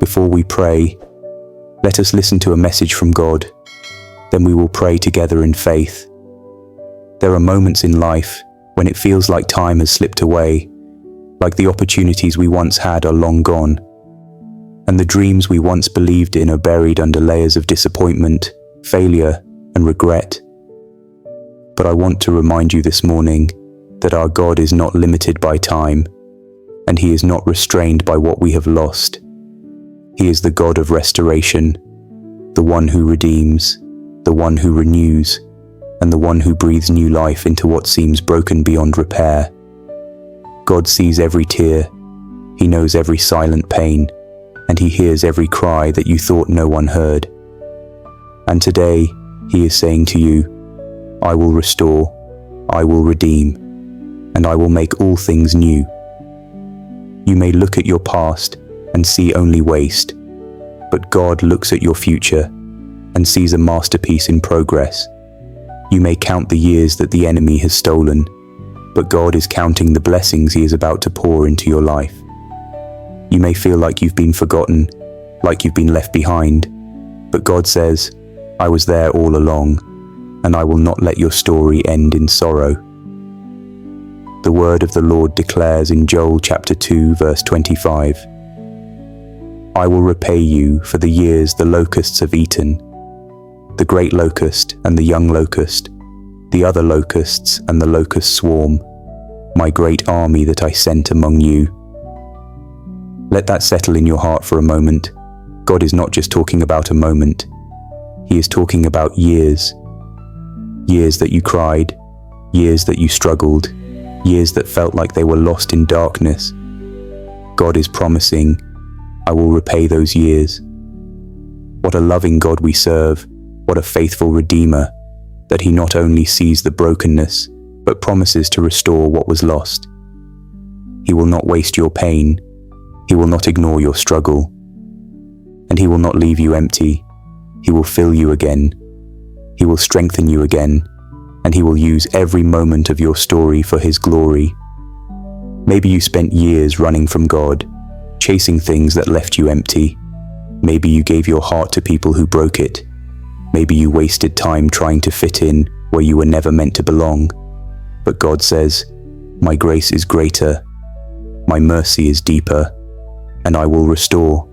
Before we pray, let us listen to a message from God. Then we will pray together in faith. There are moments in life when it feels like time has slipped away, like the opportunities we once had are long gone, and the dreams we once believed in are buried under layers of disappointment, failure, and regret. But I want to remind you this morning that our God is not limited by time, and He is not restrained by what we have lost. He is the God of restoration, the one who redeems, the one who renews, and the one who breathes new life into what seems broken beyond repair. God sees every tear, He knows every silent pain, and He hears every cry that you thought no one heard. And today, He is saying to you, I will restore, I will redeem, and I will make all things new. You may look at your past and see only waste, but God looks at your future and sees a masterpiece in progress. You may count the years that the enemy has stolen, but God is counting the blessings He is about to pour into your life. You may feel like you've been forgotten, like you've been left behind, but God says, I was there all along, and I will not let your story end in sorrow. The word of the Lord declares in Joel chapter 2, verse 25, I will repay you for the years the locusts have eaten, the great locust and the young locust, the other locusts and the locust swarm, my great army that I sent among you. Let that settle in your heart for a moment. God is not just talking about a moment. He is talking about years. Years that you cried, years that you struggled, years that felt like they were lost in darkness. God is promising, I will repay those years. What a loving God we serve, what a faithful Redeemer, that He not only sees the brokenness, but promises to restore what was lost. He will not waste your pain, He will not ignore your struggle, and He will not leave you empty. He will fill you again. He will strengthen you again, and He will use every moment of your story for His glory. Maybe you spent years running from God, chasing things that left you empty. Maybe you gave your heart to people who broke it. Maybe you wasted time trying to fit in where you were never meant to belong. But God says, my grace is greater, my mercy is deeper, and I will restore.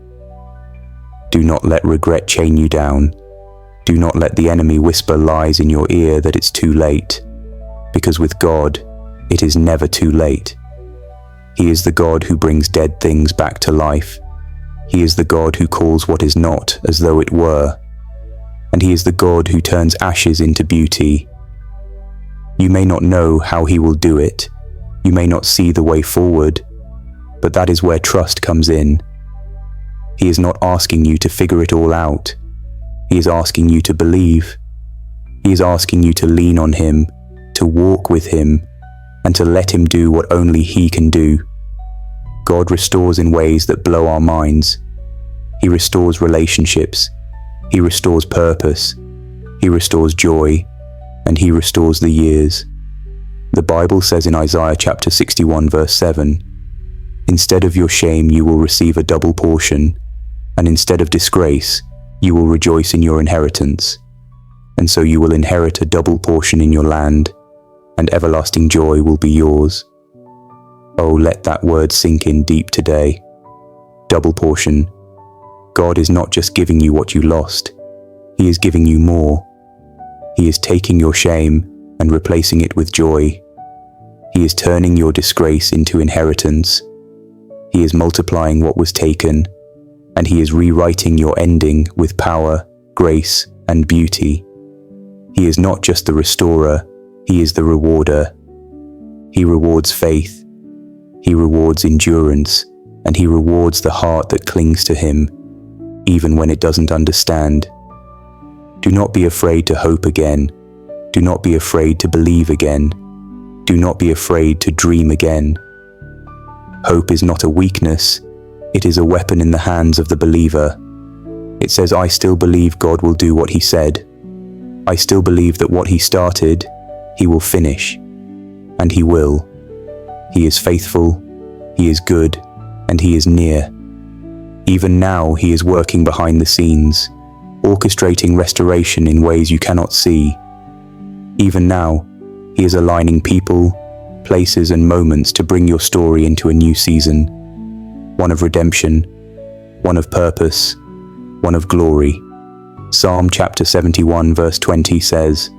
Do not let regret chain you down. Do not let the enemy whisper lies in your ear that it's too late, because with God, it is never too late. He is the God who brings dead things back to life. He is the God who calls what is not as though it were. And He is the God who turns ashes into beauty. You may not know how He will do it. You may not see the way forward, but that is where trust comes in. He is not asking you to figure it all out. He is asking you to believe. He is asking you to lean on Him, to walk with Him, and to let Him do what only He can do. God restores in ways that blow our minds. He restores relationships. He restores purpose. He restores joy. And He restores the years. The Bible says in Isaiah chapter 61 verse 7, instead of your shame you will receive a double portion, and instead of disgrace you will rejoice in your inheritance. And so you will inherit a double portion in your land, and everlasting joy will be yours. Oh, let that word sink in deep today. Double portion. God is not just giving you what you lost. He is giving you more. He is taking your shame and replacing it with joy. He is turning your disgrace into inheritance. He is multiplying what was taken, and He is rewriting your ending with power, grace, and beauty. He is not just the restorer, He is the rewarder. He rewards faith. He rewards endurance, and He rewards the heart that clings to Him, even when it doesn't understand. Do not be afraid to hope again. Do not be afraid to believe again. Do not be afraid to dream again. Hope is not a weakness. It is a weapon in the hands of the believer. It says, I still believe God will do what He said. I still believe that what He started, He will finish. And He will. He is faithful, He is good, and He is near. Even now he is working behind the scenes, orchestrating restoration in ways you cannot see. Even now, he is aligning people, places and moments to bring your story into a new season, one of redemption, one of purpose, one of glory. Psalm chapter 71 verse 20 says,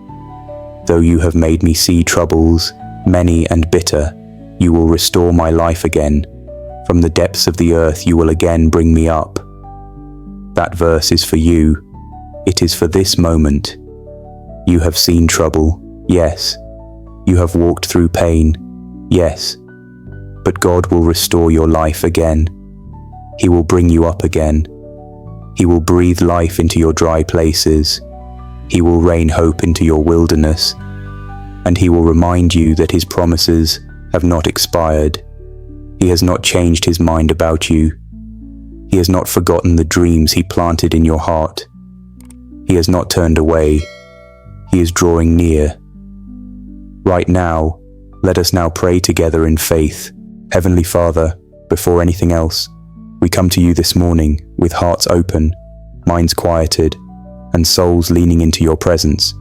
"Though you have made me see troubles, many and bitter, you will restore my life again. From the depths of the earth you will again bring me up." That verse is for you. It is for this moment. You have seen trouble, yes. You have walked through pain, yes. But God will restore your life again. He will bring you up again. He will breathe life into your dry places. He will rain hope into your wilderness. And he will remind you that his promises have not expired. He has not changed his mind about you. He has not forgotten the dreams he planted in your heart. He has not turned away. He is drawing near. Right now, let us now pray together in faith. Heavenly Father, before anything else, we come to you this morning with hearts open, minds quieted, and souls leaning into your presence.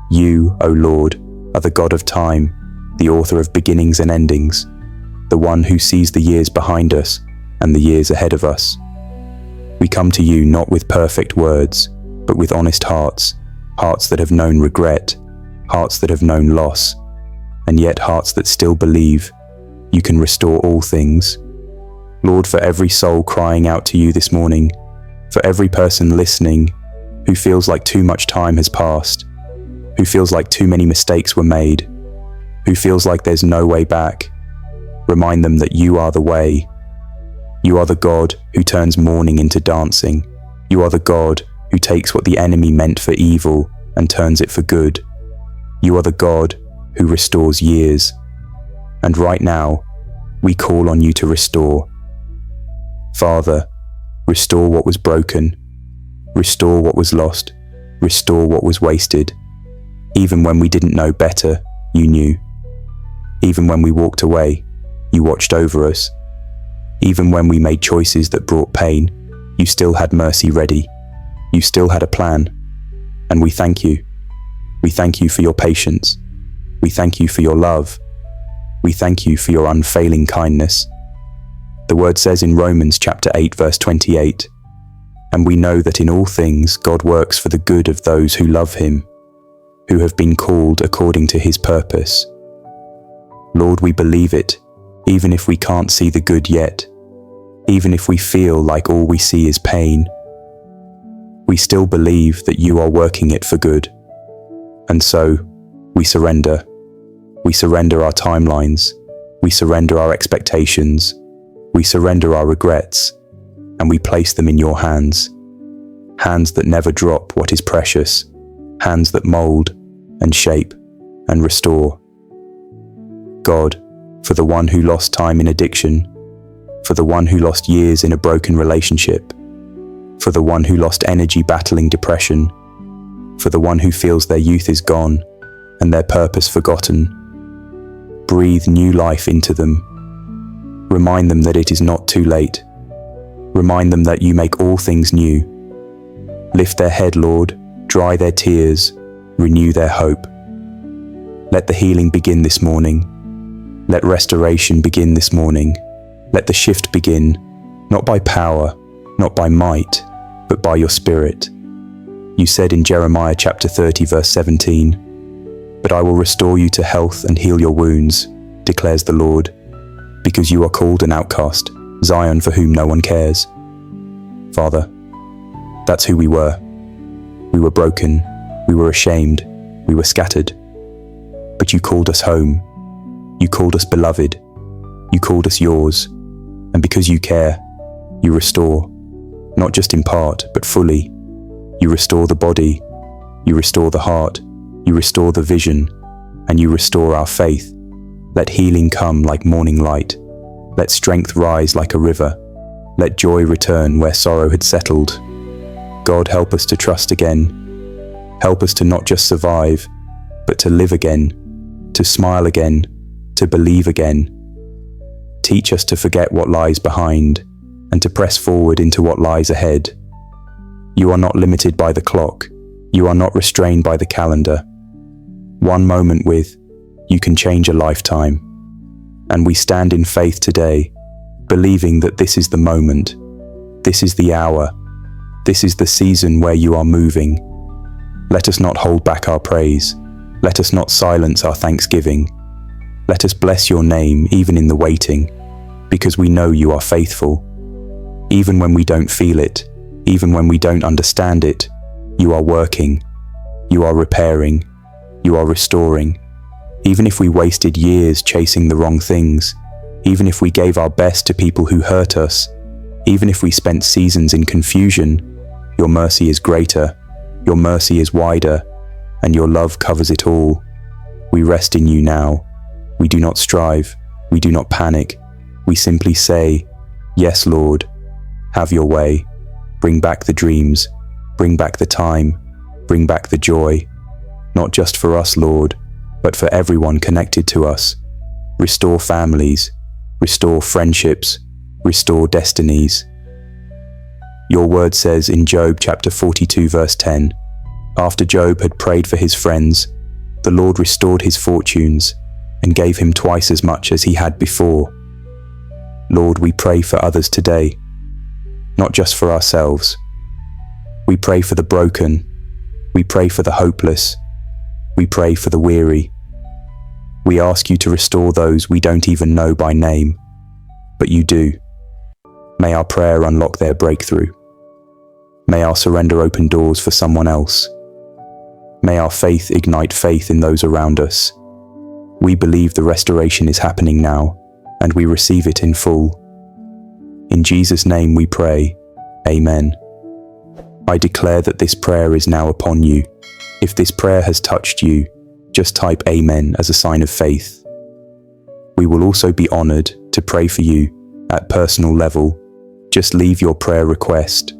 You, O Lord, are the God of time, the author of beginnings and endings, the one who sees the years behind us and the years ahead of us. We come to you not with perfect words, but with honest hearts, hearts that have known regret, hearts that have known loss, and yet hearts that still believe you can restore all things. Lord, for every soul crying out to you this morning, for every person listening who feels like too much time has passed, who feels like too many mistakes were made, who feels like there's no way back, remind them that you are the way. You are the God who turns mourning into dancing. You are the God who takes what the enemy meant for evil and turns it for good. You are the God who restores years. And right now, we call on you to restore. Father, restore what was broken. Restore what was lost. Restore what was wasted. Even when we didn't know better, you knew. Even when we walked away, you watched over us. Even when we made choices that brought pain, you still had mercy ready. You still had a plan. And we thank you. We thank you for your patience. We thank you for your love. We thank you for your unfailing kindness. The word says in Romans chapter 8 verse 28, "And we know that in all things God works for the good of those who love him, who have been called according to his purpose." Lord, we believe it, even if we can't see the good yet, even if we feel like all we see is pain. We still believe that you are working it for good. And so, we surrender. We surrender our timelines. We surrender our expectations. We surrender our regrets. And we place them in your hands. Hands that never drop what is precious. Hands that mold and shape and restore. God, for the one who lost time in addiction, for the one who lost years in a broken relationship, for the one who lost energy battling depression, for the one who feels their youth is gone and their purpose forgotten, breathe new life into them. Remind them that it is not too late. Remind them that you make all things new. Lift their head, Lord, dry their tears, renew their hope. Let the healing begin this morning. Let restoration begin this morning. Let the shift begin, not by power, not by might, but by your Spirit. You said in Jeremiah chapter 30 verse 17, "But I will restore you to health and heal your wounds, declares the Lord, because you are called an outcast, Zion for whom no one cares." Father, that's who we were. We were broken, we were ashamed, we were scattered. But you called us home. You called us beloved. You called us yours. And because you care, you restore, not just in part, but fully. You restore the body, you restore the heart, you restore the vision, and you restore our faith. Let healing come like morning light. Let strength rise like a river. Let joy return where sorrow had settled. God, help us to trust again. Help us to not just survive, but to live again, to smile again, to believe again. Teach us to forget what lies behind, and to press forward into what lies ahead. You are not limited by the clock. You are not restrained by the calendar. One moment with you can change a lifetime. And we stand in faith today, believing that this is the moment, this is the hour, this is the season where you are moving. Let us not hold back our praise. Let us not silence our thanksgiving. Let us bless your name even in the waiting, because we know you are faithful. Even when we don't feel it, even when we don't understand it, you are working, you are repairing, you are restoring. Even if we wasted years chasing the wrong things, even if we gave our best to people who hurt us, even if we spent seasons in confusion, your mercy is greater, your mercy is wider, and your love covers it all. We rest in you now. We do not strive, we do not panic. We simply say, yes, Lord, have your way. Bring back the dreams, bring back the time, bring back the joy. Not just for us, Lord, but for everyone connected to us. Restore families, restore friendships, restore destinies. Your word says in Job chapter 42 verse 10, after Job had prayed for his friends, the Lord restored his fortunes and gave him twice as much as he had before. Lord, we pray for others today, not just for ourselves. We pray for the broken, we pray for the hopeless, we pray for the weary. We ask you to restore those we don't even know by name, but you do. May our prayer unlock their breakthrough. May our surrender open doors for someone else. May our faith ignite faith in those around us. We believe the restoration is happening now, and we receive it in full. In Jesus' name we pray, Amen. I declare that this prayer is now upon you. If this prayer has touched you, just type Amen as a sign of faith. We will also be honored to pray for you at personal level. Just leave your prayer request